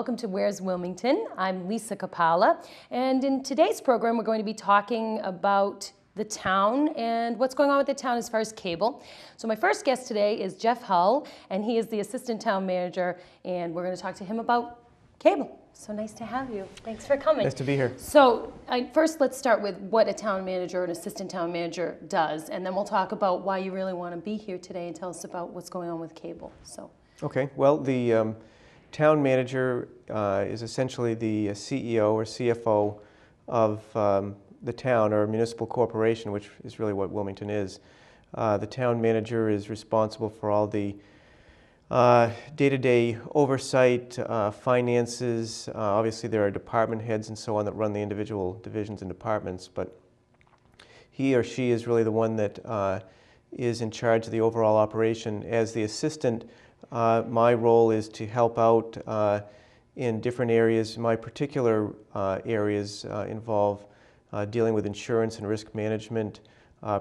welcome to Where's Wilmington? I'm Lisa Capalla, and in today's program we're going to be talking about the town and what's going on with the town as far as cable. So my first guest today is Jeff Hull, and he is the assistant town manager, and we're going to talk to him about cable. So nice to have you. Thanks for coming. Nice to be here. So first let's start with what a town manager or an assistant town manager does, and then we'll talk about why you really want to be here today and tell us about what's going on with cable. So. Okay, well, the town manager is essentially the CEO or CFO of the town or municipal corporation, which is really what Wilmington is. The town manager is responsible for all the day-to-day oversight, finances. Obviously there are department heads and so on that run the individual divisions and departments, but he or she is really the one that is in charge of the overall operation. As the assistant, my role is to help out in different areas. My particular areas involve dealing with insurance and risk management,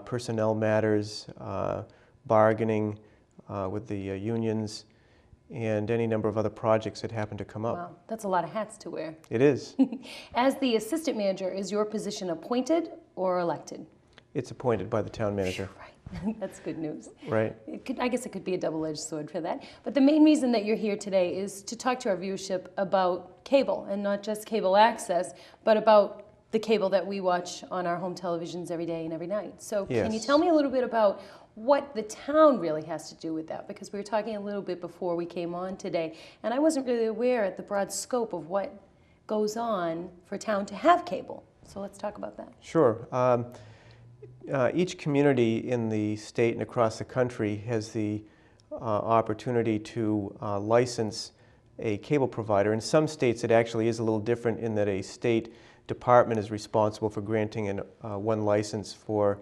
personnel matters, bargaining with the unions, and any number of other projects that happen to come up. Wow, that's a lot of hats to wear. It is. As the assistant manager, is your position appointed or elected? It's appointed by the town manager. Right. That's good news. Right. I guess it could be a double-edged sword for that. But the main reason that you're here today is to talk to our viewership about cable, and not just cable access, but about the cable that we watch on our home televisions every day and every night. So Yes. Can you tell me a little bit about what the town really has to do with that? Because we were talking a little bit before we came on today, and I wasn't really aware at the broad scope of what goes on for a town to have cable. So let's talk about that. Sure. Each community in the state and across the country has the opportunity to license a cable provider. In some states it actually is a little different in that a state department is responsible for granting one license for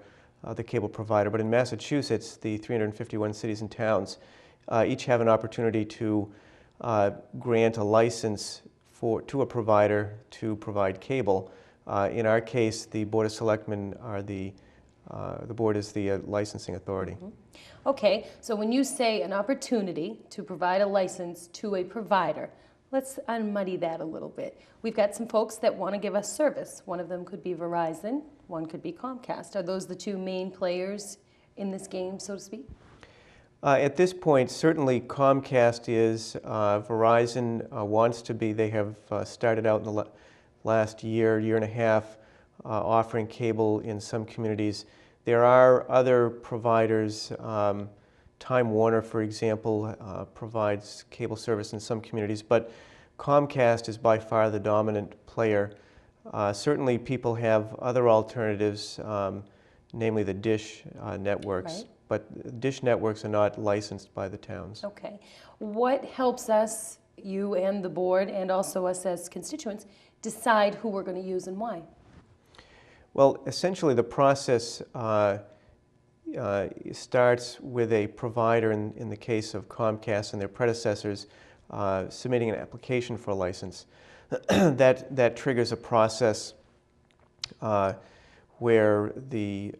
the cable provider. But in Massachusetts, the 351 cities and towns each have an opportunity to grant a license to a provider to provide cable. In our case, the Board of Selectmen are the board is the licensing authority. Mm-hmm. Okay, so when you say an opportunity to provide a license to a provider, let's unmuddy that a little bit. We've got some folks that want to give us service. One of them could be Verizon, one could be Comcast. Are those the two main players in this game, so to speak? At this point, certainly Comcast is. Verizon wants to be. They have started out in the last year and a half offering cable in some communities. There are other providers. Time Warner, for example, provides cable service in some communities, but Comcast is by far the dominant player. Certainly people have other alternatives, namely the dish networks, right. But dish networks are not licensed by the towns. Okay. What helps us, you and the board, and also us as constituents, decide who we're going to use and why? Well, essentially the process starts with a provider, in the case of Comcast and their predecessors, submitting an application for a license. That triggers a process where the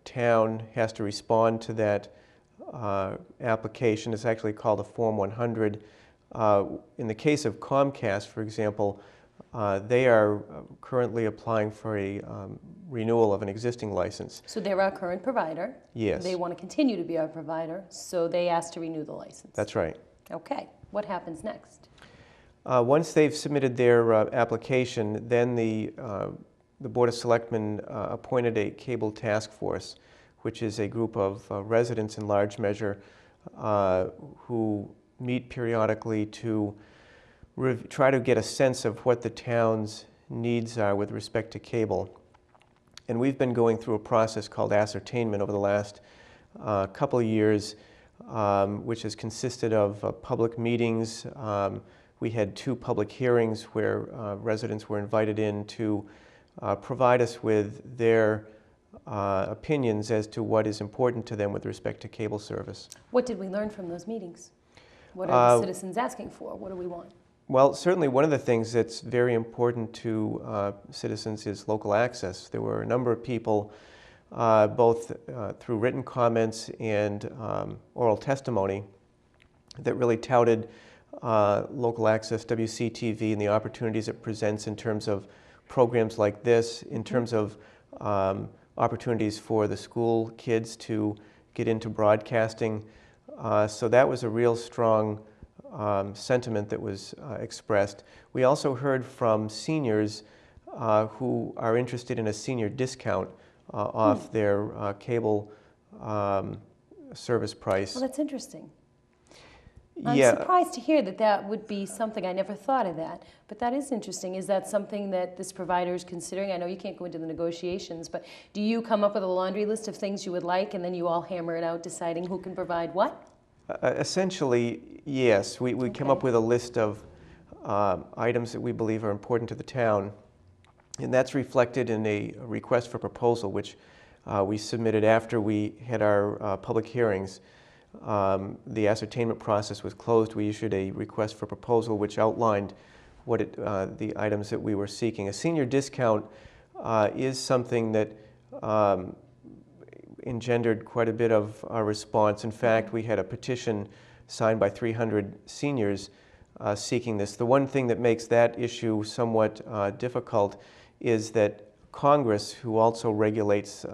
town has to respond to that application. It's actually called a Form 100. In the case of Comcast, for example, they are currently applying for a renewal of an existing license. So they're our current provider. Yes. They want to continue to be our provider, so they asked to renew the license. That's right. Okay. What happens next? Once they've submitted their application, then the Board of Selectmen appointed a cable task force, which is a group of residents in large measure who meet periodically to try to get a sense of what the town's needs are with respect to cable. And we've been going through a process called ascertainment over the last couple of years, which has consisted of public meetings. We had 2 public hearings where residents were invited in to provide us with their opinions as to what is important to them with respect to cable service. What did we learn from those meetings? What are the citizens asking for? What do we want? Well, certainly one of the things that's very important to citizens is local access. There were a number of people, both through written comments and oral testimony, that really touted local access, WCTV, and the opportunities it presents in terms of programs like this, in terms of opportunities for the school kids to get into broadcasting. So that was a real strong sentiment that was expressed. We also heard from seniors who are interested in a senior discount off their cable service price. Well, that's interesting. Yeah. I'm surprised to hear that that would be something. I never thought of that, but that is interesting. Is that something that this provider is considering? I know you can't go into the negotiations, but do you come up with a laundry list of things you would like, and then you all hammer it out, deciding who can provide what? Essentially, yes. We come up with a list of items that we believe are important to the town, and that's reflected in a request for proposal, which we submitted after we had our public hearings. The ascertainment process was closed. We issued a request for proposal which outlined what the items that we were seeking. A senior discount is something that engendered quite a bit of response. In fact, we had a petition signed by 300 seniors seeking this. The one thing that makes that issue somewhat difficult is that Congress, who also regulates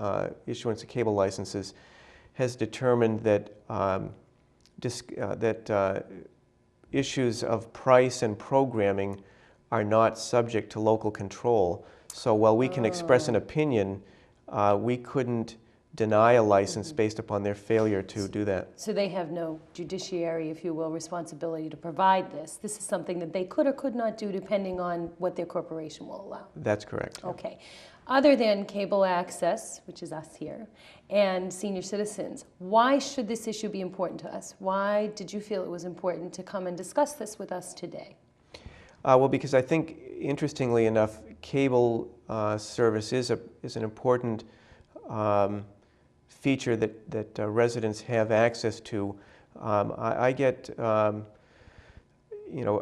issuance of cable licenses, has determined that issues of price and programming are not subject to local control. So while we can express an opinion, we couldn't deny a license based upon their failure to do that. So they have no judiciary, if you will, responsibility to provide this. This is something that they could or could not do depending on what their corporation will allow. That's correct. Okay. Other than cable access, which is us here, and senior citizens, why should this issue be important to us? Why did you feel it was important to come and discuss this with us today? Well, because I think, interestingly enough, cable service is an important feature that residents have access to. I get a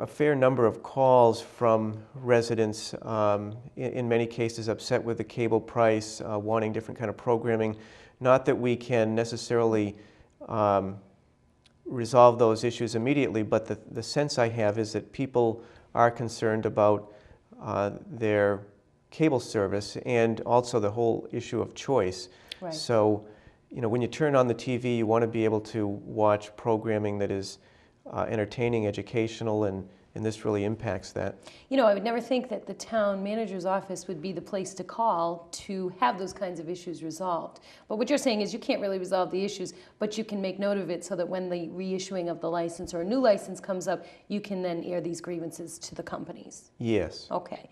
fair number of calls from residents, in many cases upset with the cable price, wanting different kind of programming. Not that we can necessarily resolve those issues immediately, but the sense I have is that people are concerned about their cable service and also the whole issue of choice. Right. So, when you turn on the TV, you want to be able to watch programming that is entertaining, educational, and this really impacts that. I would never think that the town manager's office would be the place to call to have those kinds of issues resolved. But what you're saying is you can't really resolve the issues, but you can make note of it so that when the reissuing of the license or a new license comes up, you can then air these grievances to the companies. Yes. Okay.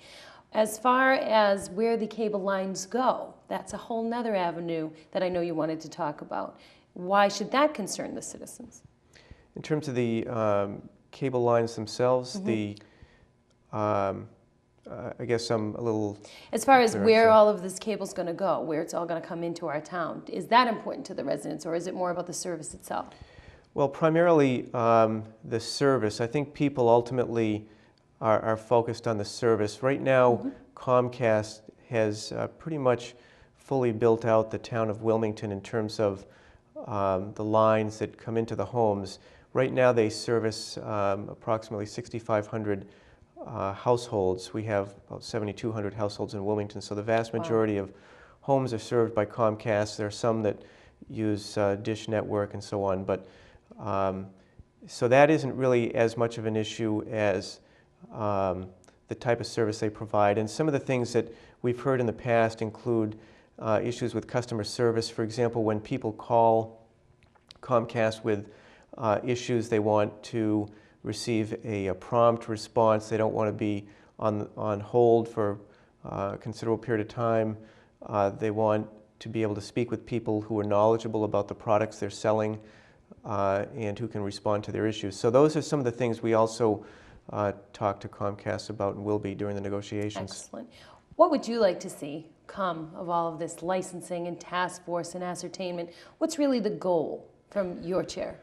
As far as where the cable lines go, that's a whole nother avenue that I know you wanted to talk about. Why should that concern the citizens? In terms of the cable lines themselves, I guess I'm a little... As far as where all of this cable's going to go, where it's all going to come into our town, is that important to the residents, or is it more about the service itself? Well, primarily the service. I think people ultimately are focused on the service. Right now, Comcast has pretty much fully built out the town of Wilmington in terms of the lines that come into the homes. Right now they service approximately 6,500 households. We have about 7,200 households in Wilmington, so the vast majority of homes are served by Comcast. There are some that use Dish Network and so on, but so that isn't really as much of an issue as the type of service they provide. And some of the things that we've heard in the past include issues with customer service. For example, when people call Comcast with issues, they want to receive a prompt response. They don't want to be on hold for a considerable period of time. They want to be able to speak with people who are knowledgeable about the products they're selling and who can respond to their issues. So those are some of the things we also talk to Comcast about and will be during the negotiations. Excellent. What would you like to see come of all of this licensing and task force and ascertainment? What's really the goal from your chair?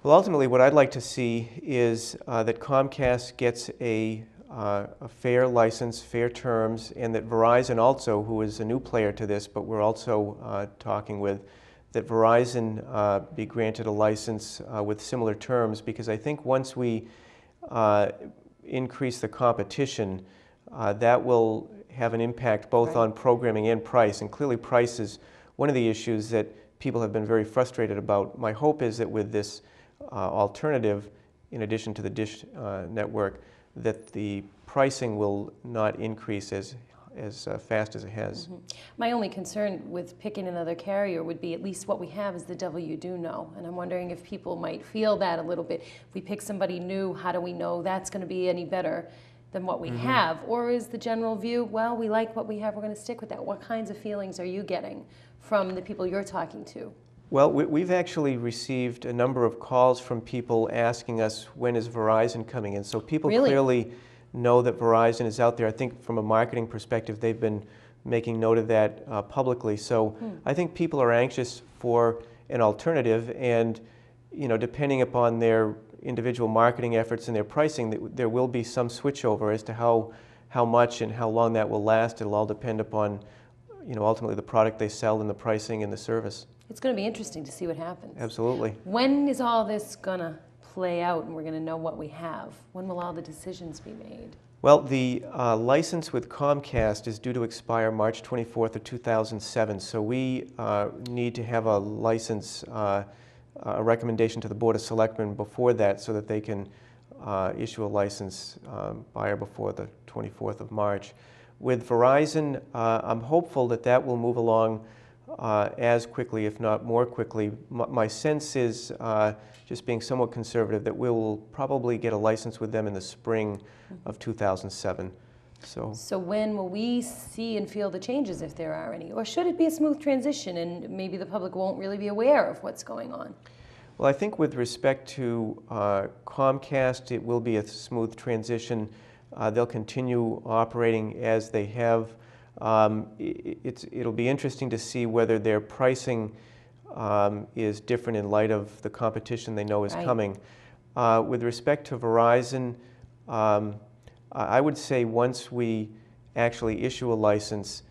Well, ultimately, what I'd like to see is that Comcast gets a fair license, fair terms, and that Verizon also, who is a new player to this, but we're also talking with, that Verizon be granted a license with similar terms, because I think once we increase the competition, that will have an impact both Right. on programming and price. And clearly price is one of the issues that people have been very frustrated about. My hope is that with this alternative, in addition to the dish network, that the pricing will not increase as fast as it has. Mm-hmm. My only concern with picking another carrier would be at least what we have is the devil you do know. And I'm wondering if people might feel that a little bit. If we pick somebody new, how do we know that's going to be any better than what we have? Or is the general view, well, we like what we have, we're going to stick with that? What kinds of feelings are you getting from the people you're talking to? Well, we've actually received a number of calls from people asking us, when is Verizon coming in? So people Really? clearly know that Verizon is out there. I think from a marketing perspective, they've been making note of that publicly. So I think people are anxious for an alternative, and depending upon their individual marketing efforts and their pricing, there will be some switchover as to how much and how long that will last. It'll all depend upon ultimately the product they sell and the pricing and the service. It's going to be interesting to see what happens. Absolutely. When is all this going to play out and we're going to know what we have? When will all the decisions be made? Well, the license with Comcast is due to expire March 24th of 2007, so we need to have a license, a recommendation to the Board of Selectmen before that so that they can issue a license by or before the 24th of March. With Verizon, I'm hopeful that that will move along as quickly, if not more quickly. My sense is, just being somewhat conservative, that we will probably get a license with them in the spring of 2007. So when will we see and feel the changes, if there are any? Or should it be a smooth transition and maybe the public won't really be aware of what's going on? Well, I think with respect to Comcast, it will be a smooth transition. They'll continue operating as they have. It'll be interesting to see whether their pricing is different in light of the competition they know is coming. With respect to Verizon, I would say once we actually issue a license,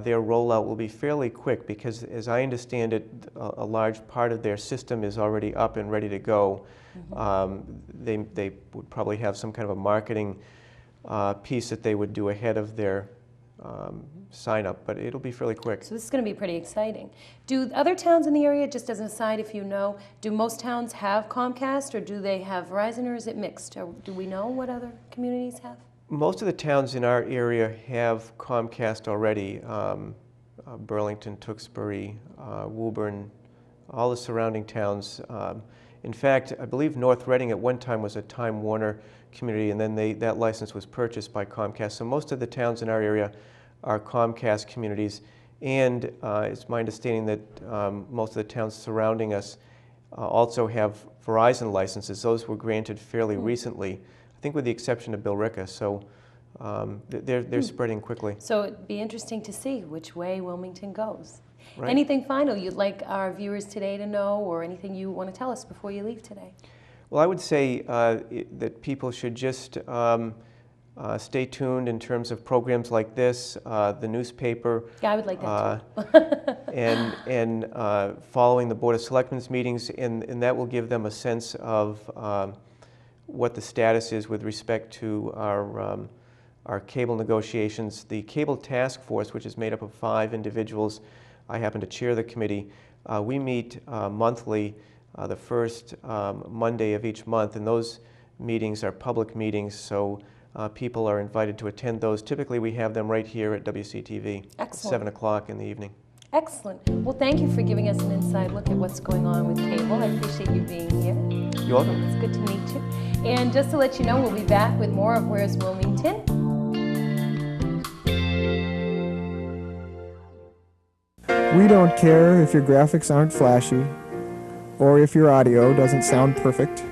their rollout will be fairly quick because, as I understand it, a large part of their system is already up and ready to go. They would probably have some kind of a marketing piece that they would do ahead of their sign up, but it'll be fairly quick. So this is going to be pretty exciting. Do other towns in the area, just as an aside, if you know, do most towns have Comcast, or do they have Verizon, or is it mixed? Or do we know what other communities have? Most of the towns in our area have Comcast already. Burlington, Tewksbury, Woburn, all the surrounding towns. In fact, I believe North Reading at one time was a Time Warner community, and then that license was purchased by Comcast. So most of the towns in our area are Comcast communities, and it's my understanding that most of the towns surrounding us also have Verizon licenses. Those were granted fairly recently, I think with the exception of Billerica. So they're spreading quickly. So it'd be interesting to see which way Wilmington goes. Right. Anything final you'd like our viewers today to know, or anything you want to tell us before you leave today? Well, I would say that people should just stay tuned in terms of programs like this, the newspaper. Yeah, I would like that too. and following the Board of Selectmen's meetings, and that will give them a sense of what the status is with respect to our cable negotiations. The Cable Task Force, which is made up of 5 individuals, I happen to chair the committee. We meet monthly, the first Monday of each month, and those meetings are public meetings, so people are invited to attend those. Typically, we have them right here at WCTV at 7 o'clock in the evening. Excellent. Well, thank you for giving us an inside look at what's going on with cable. I appreciate you being here. You're welcome. It's good to meet you. And just to let you know, we'll be back with more of Where's Wilmington. We don't care if your graphics aren't flashy, or if your audio doesn't sound perfect,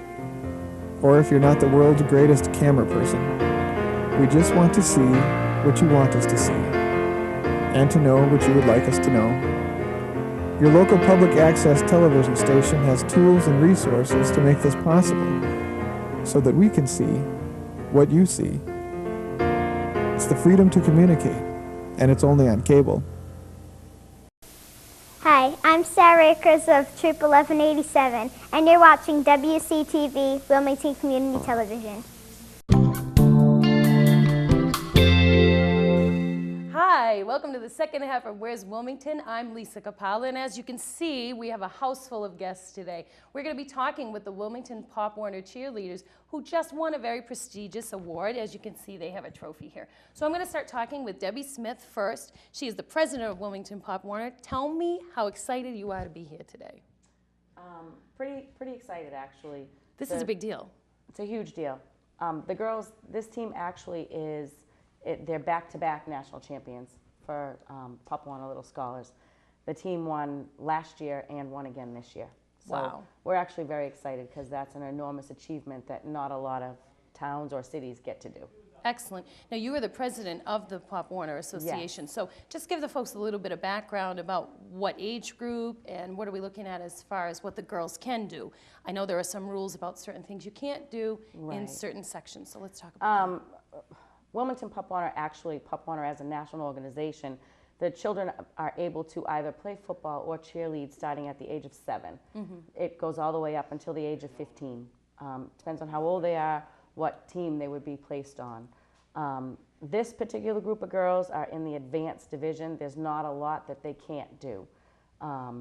or if you're not the world's greatest camera person. We just want to see what you want us to see, and to know what you would like us to know. Your local public access television station has tools and resources to make this possible, so that we can see what you see. It's the freedom to communicate, and it's only on cable. Hi, Hi, I'm Sarah Akers of Troop 1187, and you're watching WCTV, Wilmington Community Television. Hi, welcome to the second half of Where's Wilmington? I'm Lisa Capalla, and as you can see, we have a house full of guests today. We're going to be talking with the Wilmington Pop Warner Cheerleaders, who just won a very prestigious award. As you can see, they have a trophy here. So I'm going to start talking with Debbie Smith first. She is the president of Wilmington Pop Warner. Tell me how excited you are to be here today. Pretty excited, actually. This is a big deal. It's a huge deal. The girls, this team actually is, they're back-to-back national champions for Pop Warner Little Scholars. The team won last year and won again this year. So Wow. We're actually very excited because that's an enormous achievement that not a lot of towns or cities get to do. Excellent. Now, you are the president of the Pop Warner Association. Yes. So just give the folks a little bit of background about what age group and what are we looking at as far as what the girls can do. I know there are some rules about certain things you can't do in Right. certain sections. So let's talk about that. Wilmington Pop Warner, actually, Pop Warner as a national organization, the children are able to either play football or cheerlead starting at the age of 7. It goes all the way up until the age of 15. Depends on how old they are, what team they would be placed on. This particular group of girls are in the advanced division. There's not a lot that they can't do.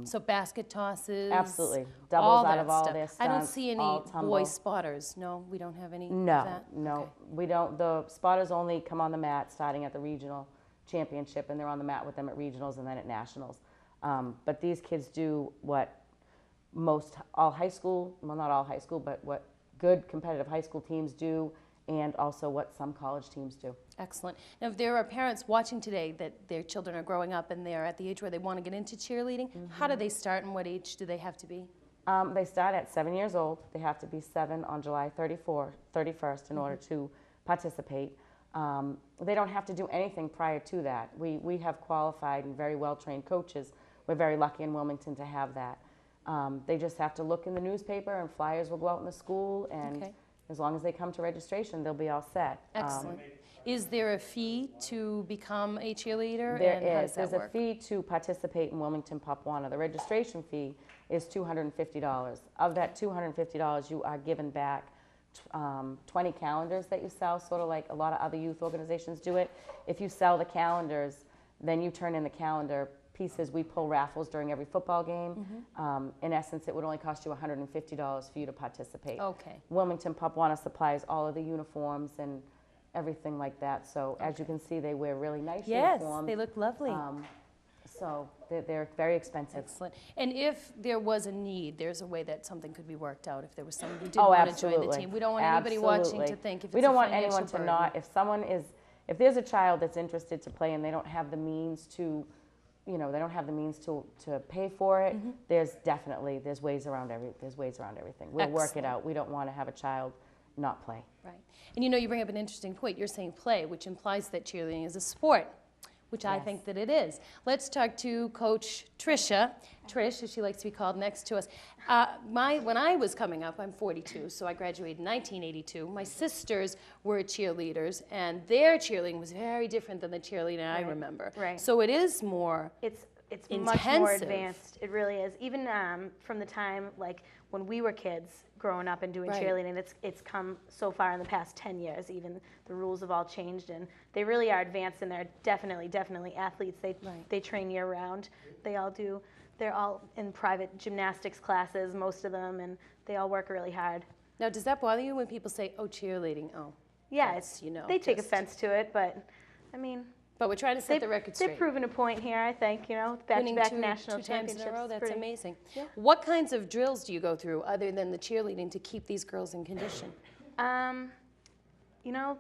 So basket tosses. Absolutely. all Doubles out that of all stuff. their I don't stunts, see any all tumble. boy spotters. No, we don't have any of No, that? no, Okay. we don't. The spotters only come on the mat starting at the regional championship, and they're on the mat with them at regionals and then at nationals. But these kids do what all high school, well, not all high school, but what good competitive high school teams do, and also what some college teams do. Excellent. Now, if there are parents watching today that their children are growing up and they're at the age where they want to get into cheerleading, how do they start and what age do they have to be? They start at 7 years old. They have to be 7 on July 31st in order to participate. They don't have to do anything prior to that. We have qualified and very well-trained coaches. We're very lucky in Wilmington to have that. They just have to look in the newspaper and flyers will go out in the school, and Okay. as long as they come to registration, they'll be all set. Excellent. Is there a fee to become a cheerleader? There and how does is. that There's work? a fee to participate in Wilmington Pop Warner. The registration fee is $250. Of that $250, you are given back 20 calendars that you sell, sort of like a lot of other youth organizations do it. If you sell the calendars, then you turn in the calendar pieces. We pull raffles during every football game. In essence, it would only cost you $150 for you to participate. Okay. Wilmington Pop Warner supplies all of the uniforms and everything like that. So as you can see, they wear really nice Yes, uniforms. they look lovely. So they're very expensive. Excellent. And if there was a need, there's a way that something could be worked out if there was someone who did Oh, want to absolutely. join the team. We don't want anybody watching to Absolutely. think if it's we don't a want financial anyone to burden. not, if there's a child that's interested to play and they don't have the means to, they don't have the means to pay for it, there's ways around everything. We'll work it Excellent. out. We don't want to have a child not play. Right. And you bring up an interesting point. You're saying play, which implies that cheerleading is a sport, which I Yes. think that it is. Let's talk to Coach Tricia. Trish, as she likes to be called, next to us. When I was coming up, I'm 42, so I graduated in 1982. My sisters were cheerleaders, and their cheerleading was very different than the cheerleading I remember. Right. So it is more It's much more intensive. advanced. It really is. Even from the time like when we were kids growing up and doing Right. cheerleading, it's come so far in the past 10 years. Even the rules have all changed, and they really are advanced. And they're definitely athletes. They train year round. They all do. They're all in private gymnastics classes, most of them, and they all work really hard. Now, does that bother you when people say, "Oh, cheerleading"? Oh, Yeah, that's, they take just- offense to it, but I mean. But we're trying to set the record straight. They've proven a point here, I think. Winning Back-to-back two national times in a championships. row, is that's pretty- amazing. Yeah. What kinds of drills do you go through other than the cheerleading to keep these girls in condition?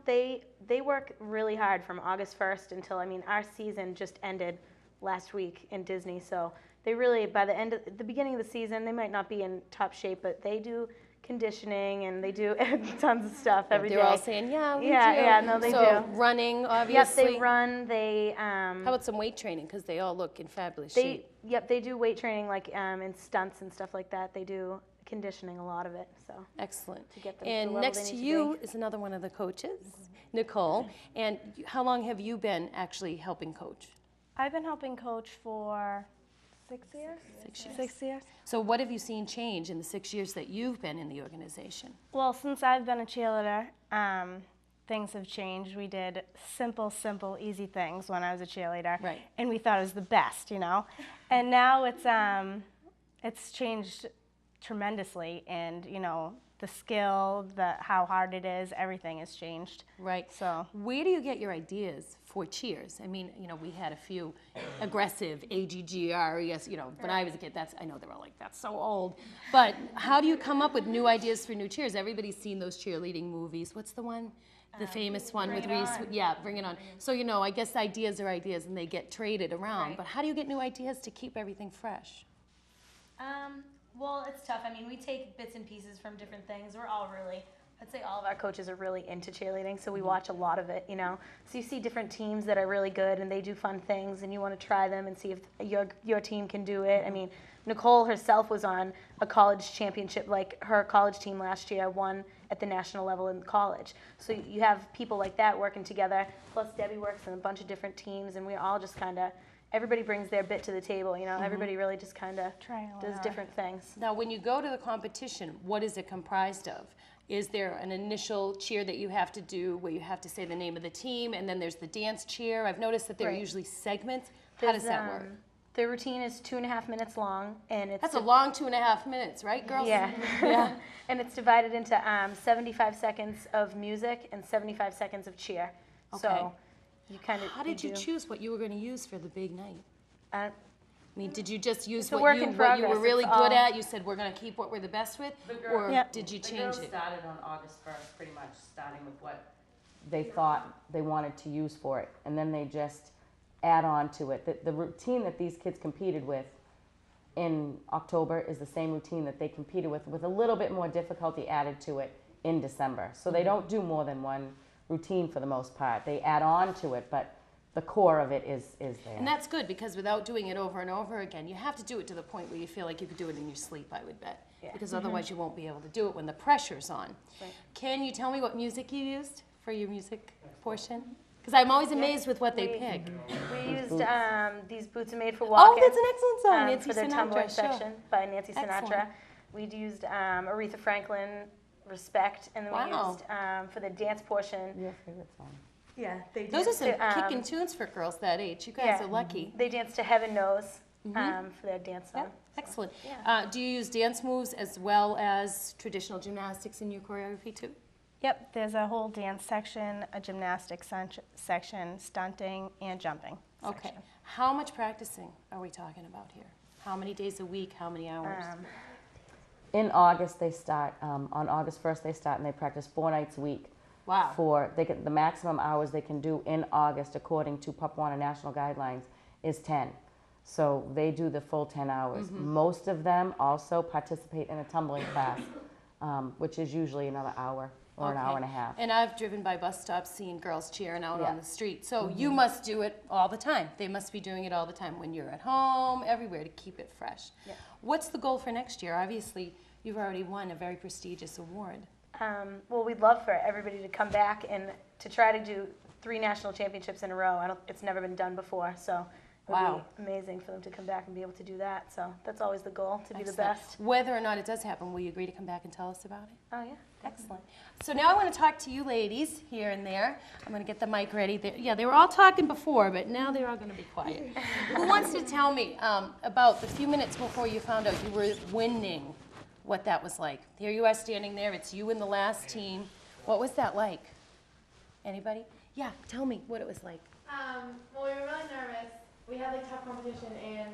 They work really hard from August 1st until, our season just ended last week in Disney. So they really, by the beginning of the season, they might not be in top shape, but they do conditioning and they do tons of stuff every day. They're all saying, "Yeah, we do." Yeah, no, they so do. running, Yep, obviously. they run. They How about some weight training? Because they all look in fabulous they shape. yep they do weight training like in stunts and stuff like that. They do conditioning a lot of it. So Excellent. to get them to the And level next they to need to you be. is another one of the coaches, Nicole. And how long have you been actually helping coach? I've been helping coach for 6 years. 6 years. 6 years. So what have you seen change in the 6 years that you've been in the organization? Well, since I've been a cheerleader, things have changed. We did simple, easy things when I was a cheerleader, Right. and we thought it was the best, you know. And now it's changed tremendously, and you know, the skill, how hard it is, everything has changed. Right. So where do you get your ideas for cheers? I mean, you know, we had a few aggressive AGGRES, you know, when I was a kid, I know they're all like, that's so old. But how do you come up with new ideas for new cheers? Everybody's seen those cheerleading movies. What's the one? The famous one with Reese? Yeah, Bring It On. So, you know, I guess ideas are ideas and they get traded around. Right. But how do you get new ideas to keep everything fresh? Well, it's tough. I mean, we take bits and pieces from different things. We're all really, I'd say all of our coaches are really into cheerleading, so we watch a lot of it, you know. So you see different teams that are really good and they do fun things and you want to try them and see if your team can do it. I mean, Nicole herself was on a college championship, like her college team last year won at the national level in college. So you have people like that working together, plus Debbie works in a bunch of different teams and we all just kind of, everybody brings their bit to the table, you know. Everybody really just kind of does different things. Now, when you go to the competition, what is it comprised of? Is there an initial cheer that you have to do where you have to say the name of the team, and then there's the dance cheer? I've noticed that there are Right. usually segments. How does that work? The routine is 2.5 minutes long, and it's That's a long 2.5 minutes, right, girls? yeah, Yeah. and it's divided into 75 seconds of music and 75 seconds of cheer. Okay. So you kind of How did you choose what you were going to use for the big night? Uh, I mean, did you just use It's a what work you in were progress. really It's good all- at? You said we're going to keep what we're the best with, or Yep. did you The change girls it? started on August 1st, pretty much, starting with what they thought they wanted to use for it, and then they just add on to it. The routine that these kids competed with in October is the same routine that they competed with a little bit more difficulty added to it in December. So they don't do more than one routine for the most part. They add on to it, but the core of it is there. And that's good, because without doing it over and over again, you have to do it to the point where you feel like you could do it in your sleep, I would bet. Yeah. Because otherwise you won't be able to do it when the pressure's on. Right. Can you tell me what music you used for your music portion? Because I'm always amazed with what they pick. We used These Boots Are Made for Walking. Oh, that's an excellent song, Nancy for their Sinatra. tumbling Sure. section by Nancy Sinatra. Excellent. We'd used Aretha Franklin, Respect, and then we Wow. used for the dance portion. Your favorite song? Yeah, they Those are some danced, kicking tunes for girls that age. You guys yeah. are lucky. They danced to Heaven Knows for their dance Yeah, song. excellent. Yeah. Do you use dance moves as well as traditional gymnastics in your choreography too? Yep, there's a whole dance section, a gymnastics section, stunting, and jumping. Okay. section. How much practicing are we talking about here? How many days a week? How many hours? In August, they start, on August 1st, they start and they practice 4 nights a week. Wow. They get the maximum hours they can do in August, according to Papuana National Guidelines, is 10. So they do the full 10 hours. Most of them also participate in a tumbling class, which is usually another hour or an hour and a half. And I've driven by bus stops seeing girls cheering out Yeah. on the street. So you must do it all the time. They must be doing it all the time when you're at home, everywhere, to keep it fresh. Yeah. What's the goal for next year? Obviously, you've already won a very prestigious award. Well, we'd love for everybody to come back and to try to do 3 national championships in a row. It's never been done before, so it would Wow. be amazing for them to come back and be able to do that. So that's always the goal, to be the Excellent. best. Whether or not it does happen, will you agree to come back and tell us about it? Oh, yeah. Excellent. So now I want to talk to you ladies here and there. I'm going to get the mic ready. They were all talking before, but now they're all going to be quiet. Who wants to tell me about the few minutes before you found out you were winning, what that was like? Here you are standing there. It's you and the last team. What was that like? Anybody? Yeah, tell me what it was like. Well, we were really nervous. We had like tough competition, and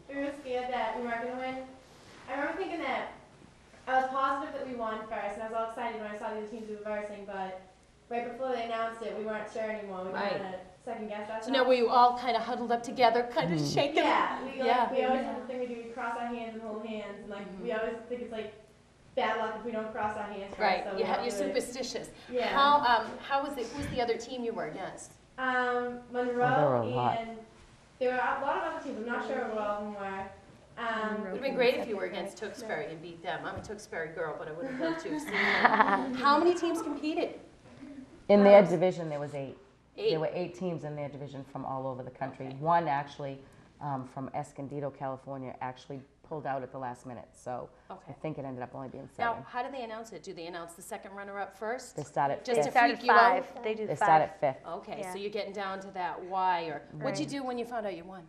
we were scared that we weren't going to win. I remember thinking that I was positive that we won first, and I was all excited when I saw the other teams we were versing, but right before they announced it, we weren't sure anymore. We Right. kind of second guessed ourselves. So now were you all kind of huddled up together, kind of shaking? Yeah, Yeah. we always have the thing we do, we cross our hands and hold hands, and like we always think it's like bad luck if we don't cross our hands first. Right, So we you're don't do it. superstitious. Yeah. How was it? Who's the other team you were against? Oh, there were Monroe a lot. and there were a lot of other teams. I'm not sure what all of them were. It would have been great if you were against Tewksbury and beat them. I'm a Tewksbury girl, but I would have loved to have seen them. How many teams competed? In their division, there was 8. 8. There were 8 teams in their division from all over the country. One actually from Escondido, California, actually pulled out at the last minute. So Okay. I think it ended up only being 7. Now, how do they announce it? Do they announce the second runner-up first? They start at Just fifth. to Start at freak you out? 5. They do They 5. start at 5th. Okay, Yeah. so you're getting down to that why, or what'd you Right. do when you found out you won?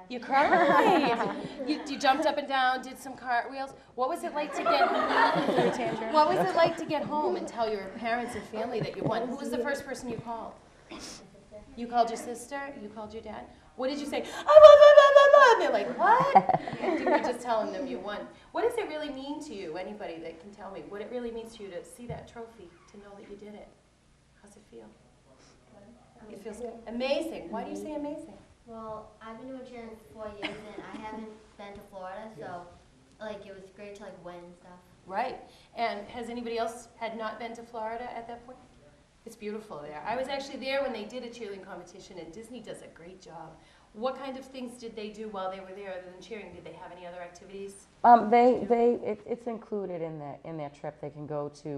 You cried. you jumped up and down, did some cartwheels. What was it like to get? What was it like to get home and tell your parents and family that you won? Who was the first person you called? You called your sister. You called your dad. What did you say? I won, blah, blah, blah, blah. And they're like, what? You were just telling them you won. What does it really mean to you? Anybody that can tell me what it really means to you to see that trophy, to know that you did it? How's it feel? It feels amazing. Why do you say amazing? Well, I've been doing cheering for 4 years and I haven't been to Florida, so like it was great to like win and stuff. Right. And has anybody else had not been to Florida at that point? It's beautiful there. I was actually there when they did a cheerleading competition, and Disney does a great job. What kind of things did they do while they were there other than cheering? Did they have any other activities? It's included in their trip. They can go to,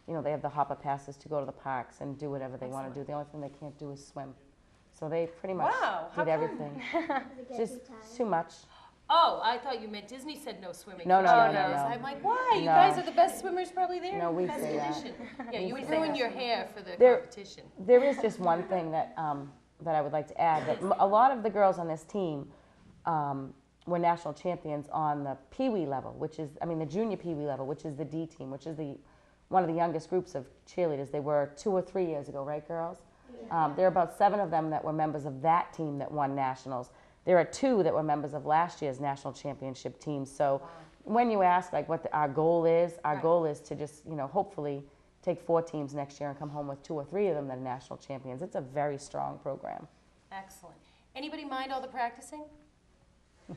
you know, they have the hopper passes to go to the parks and do whatever they want to do. The only thing they can't do is swim. So they pretty much Wow, how did come? everything. Just too much. Oh, I thought you meant Disney said no swimming. No, for no, no, cheerleaders. no, no. I'm like, why? You No. guys are the best swimmers probably there. No, we best say that. condition. Yeah, you We would say ruin that. your hair for the There- competition. There is just one thing that that I would like to add. That a lot of the girls on this team were national champions on the Pee Wee level, which is, I mean, the junior Pee Wee level, which is the D team, which is one of the youngest groups of cheerleaders. They were 2 or 3 years ago, right, girls? There are about 7 of them that were members of that team that won nationals. There are 2 that were members of last year's national championship team. So when you ask like what our goal is, our goal is to just, you know, hopefully take 4 teams next year and come home with 2 or 3 of them that are national champions. It's a very strong program. Excellent. Anybody mind all the practicing?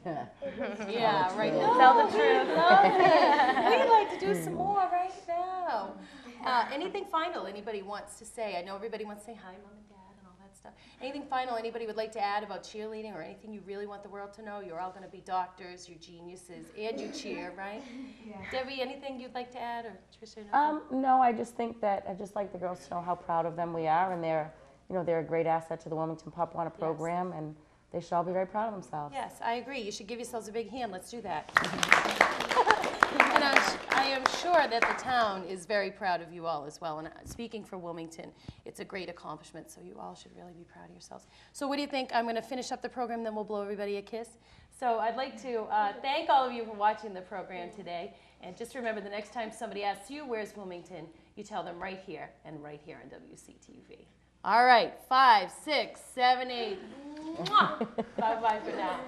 Yeah, right. Tell the truth. We'd like to do some more right now. Anything final anybody wants to say? I know everybody wants to say hi, Mom and Dad, and all that stuff. Anything final anybody would like to add about cheerleading or anything you really want the world to know? You're all going to be doctors, you're geniuses, and you cheer, right? Yeah. Debbie, anything you'd like to add, or Tricia? No, I just think that I just like the girls to know how proud of them we are, and they're a great asset to the Wilmington Pop Warner program, and they should all be very proud of themselves. Yes, I agree. You should give yourselves a big hand. Let's do that. And I am sure that the town is very proud of you all as well. And speaking for Wilmington, it's a great accomplishment, so you all should really be proud of yourselves. So what do you think? I'm going to finish up the program, then we'll blow everybody a kiss. So I'd like to thank all of you for watching the program today. And just remember, the next time somebody asks you, where's Wilmington, you tell them right here and right here on WCTV. All right, 5, 6, 7, 8. Mwah! Bye-bye for now.